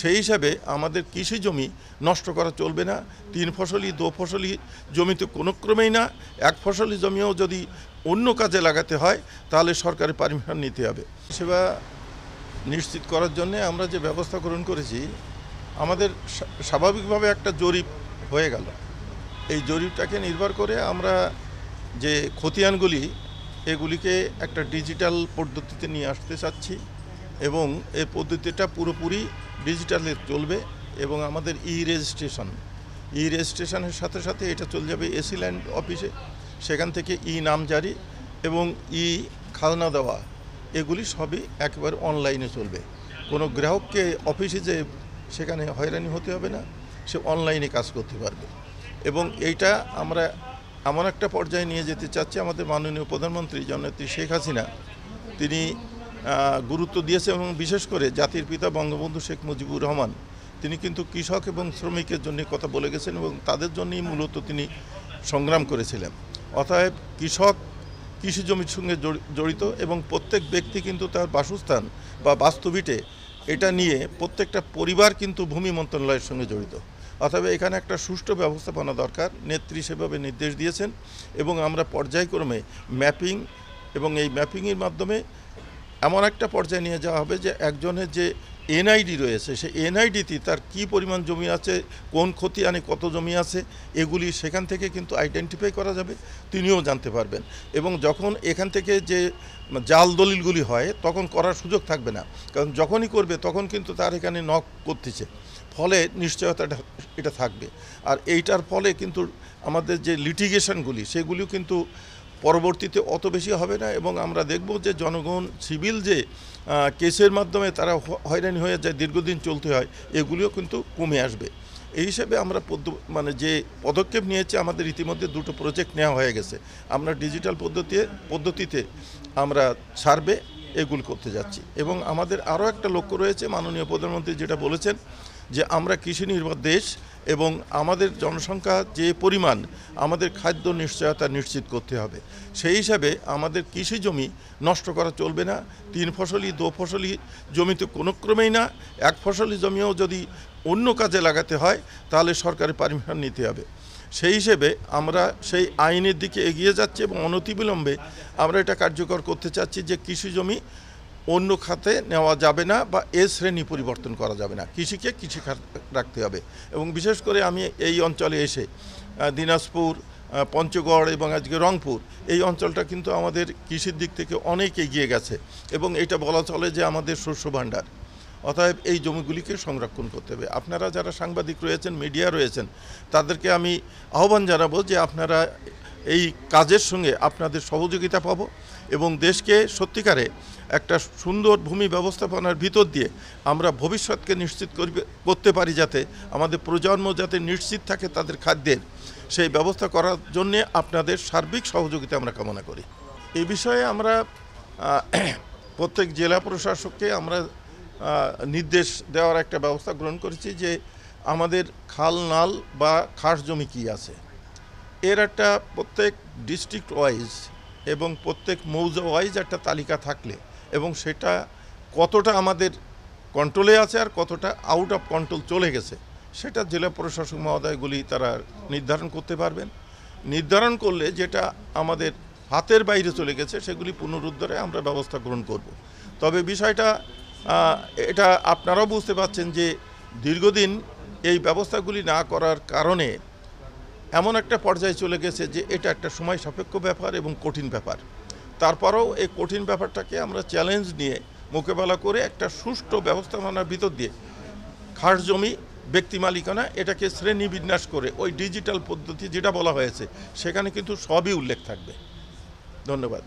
সেই হিসাবে আমাদের কৃষি জমি নষ্ট করা চলবে না। 3 ফসলি 2 ফসলি জমিতে কোনো ক্রমেই না। 1 ফসলি জমিও যদি অন্য কাজে লাগাতে হয় তাহলে সরকারের পারমিশন নিতে হবে। সেবা নিশ্চিত করার জন্য আমরা যে ব্যবস্থা গ্রহণ করেছি, আমাদের স্বাভাবিকভাবে একটা জরিপ হয়ে গেল। এই জরিপটাকে নির্ভর করে আমরা যে খতিয়ানগুলি এগুলিকে একটা ডিজিটাল পদ্ধতিতে নিয়ে আসতে চাচ্ছি এবং এই পদ্ধতিটা পুরোপুরি ডিজিটালে চলবে এবং আমাদের রেজিস্ট্রেশনের সাথে সাথে এটা চলে যাবে এসি ল্যান্ড অফিসে। সেখান থেকে নামজারি এবং খাজনা দেওয়া এগুলি সবই একেবারে অনলাইনে চলবে। কোনো গ্রাহককে অফিসে যে সেখানে হয়রানি হতে হবে না, সে অনলাইনে কাজ করতে পারবে। এবং এইটা আমরা এমন একটা পর্যায়ে নিয়ে যেতে চাচ্ছি, আমাদের মাননীয় প্রধানমন্ত্রী জননেত্রী শেখ হাসিনা তিনি গুরুত্ব দিয়েছে এবং বিশেষ করে জাতির পিতা বঙ্গবন্ধু শেখ মুজিবুর রহমান তিনি কিন্তু কৃষক এবং শ্রমিকের জন্য কথা বলে গেছেন এবং তাদের জন্যই মূলত তিনি সংগ্রাম করেছিলেন। অতএব কৃষক কৃষি জমির সঙ্গে জড়িত এবং প্রত্যেক ব্যক্তি কিন্তু তার বাসস্থান বা বাস্তুভিটে এটা নিয়ে প্রত্যেকটা পরিবার কিন্তু ভূমি মন্ত্রণালয়ের সঙ্গে জড়িত। অতএব এখানে একটা সুষ্ঠু ব্যবস্থাপনা দরকার। নেত্রী সেভাবে নির্দেশ দিয়েছেন এবং আমরা পর্যায়ক্রমে ম্যাপিং এবং এই ম্যাপিংয়ের মাধ্যমে এমন একটা পর্যায়ে নিয়ে যাওয়া হবে যে একজনের যে এনআইডি রয়েছে সেই এনআইডিতে তার কি পরিমাণ জমি আছে, কোন খতিয়ানে কত জমি আছে, এগুলি সেখান থেকে কিন্তু আইডেন্টিফাই করা যাবে, তিনিও জানতে পারবেন। এবং যখন এখান থেকে যে জাল দলিলগুলি হয় তখন করার সুযোগ থাকবে না, কারণ যখনই করবে তখন কিন্তু তার এখানে নক করতেছে, ফলে নিশ্চয়তাটা এটা থাকবে। আর এইটার ফলে কিন্তু আমাদের যে লিটিগেশনগুলি সেগুলিও কিন্তু পরবর্তীতে অত বেশি হবে না এবং আমরা দেখব যে জনগণ সিভিল যে কেসের মাধ্যমে তারা হয়রানি হয়ে যায়, দীর্ঘদিন চলতে হয়, এগুলিও কিন্তু কমে আসবে। এই হিসেবে আমরা যে পদক্ষেপ নিয়েছি, আমাদের ইতিমধ্যে 2টো প্রজেক্ট নেওয়া হয়ে গেছে। আমরা ডিজিটাল পদ্ধতিতে আমরা সার্ভে এগুলো করতে যাচ্ছি এবং আমাদের আরও একটা লক্ষ্য রয়েছে, মাননীয় প্রধানমন্ত্রী যেটা বলেছেন যে আমরা কৃষি নির্ভর দেশ এবং আমাদের জনসংখ্যা যে পরিমাণ, আমাদের খাদ্য নিশ্চয়তা নিশ্চিত করতে হবে। সেই হিসাবে আমাদের কৃষি জমি নষ্ট করা চলবে না। 3 ফসলি 2 ফসলি জমিতে কোনো ক্রমেই না। 1 ফসলি জমিও যদি অন্য কাজে লাগাতে হয় তাহলে সরকারের পারমিশন নিতে হবে। সেই হিসেবে আমরা সেই আইনের দিকে এগিয়ে যাচ্ছি এবং অনতিবিলম্বে আমরা এটা কার্যকর করতে চাচ্ছি যে কৃষি জমি অন্য খাতে নেওয়া যাবে না বা শ্রেণী পরিবর্তন করা যাবে না, কৃষিকে কৃষিখাত রাখতে হবে। এবং বিশেষ করে আমি এই অঞ্চলে এসে দিনাজপুর, পঞ্চগড় এবং আজকে রংপুর, এই অঞ্চলটা কিন্তু আমাদের কৃষির দিক থেকে অনেক এগিয়ে গেছে এবং এটা বলা চলে যে আমাদের শস্য ভাণ্ডার। অতএব এই জমিগুলিকে সংরক্ষণ করতে হবে। আপনারা যারা সাংবাদিক রয়েছেন, মিডিয়া রয়েছেন, তাদেরকে আমি আহ্বান জানাবো যে আপনারা এই কাজের সঙ্গে আপনাদের সহযোগিতা পাবো এবং দেশকে সত্যিকারে একটা সুন্দর ভূমি ব্যবস্থাপনার ভিতর দিয়ে আমরা ভবিষ্যৎকে নিশ্চিত করতে পারি, যাতে আমাদের প্রজন্ম যাতে নিশ্চিত থাকে তাদের খাদ্যের, সেই ব্যবস্থা করার জন্যে আপনাদের সার্বিক সহযোগিতা আমরা কামনা করি। এই বিষয়ে আমরা প্রত্যেক জেলা প্রশাসককে আমরা নির্দেশ দেওয়ার একটা ব্যবস্থা গ্রহণ করেছি যে আমাদের খাল নাল বা খাস জমি কী আছে, এর একটা প্রত্যেক ডিস্ট্রিক্ট ওয়াইজ এবং প্রত্যেক মৌজা ওয়াইজ একটা তালিকা থাকলে এবং সেটা কতটা আমাদের কন্ট্রোলে আছে আর কতটা আউট অফ কন্ট্রোল চলে গেছে সেটা জেলা প্রশাসক মহোদয়গুলি তারা নির্ধারণ করতে পারবেন। নির্ধারণ করলে যেটা আমাদের হাতের বাইরে চলে গেছে সেগুলি পুনরুদ্ধারে আমরা ব্যবস্থা গ্রহণ করব। তবে বিষয়টা এটা আপনারাও বুঝতে পারছেন যে দীর্ঘদিন এই ব্যবস্থাগুলি না করার কারণে এমন একটা পর্যায়ে চলে গেছে যে এটা একটা সময় সাপেক্ষ ব্যাপার এবং কঠিন ব্যাপার। তারপরেও এই কঠিন ব্যাপারটাকে আমরা চ্যালেঞ্জ নিয়ে মোকাবেলা করে একটা সুষ্ঠু ব্যবস্থাপনার ভিতর দিয়ে খাস জমি ব্যক্তি মালিকানা এটাকে শ্রেণী বিন্যাস করে ওই ডিজিটাল পদ্ধতি যেটা বলা হয়েছে সেখানে কিন্তু সবই উল্লেখ থাকবে। ধন্যবাদ।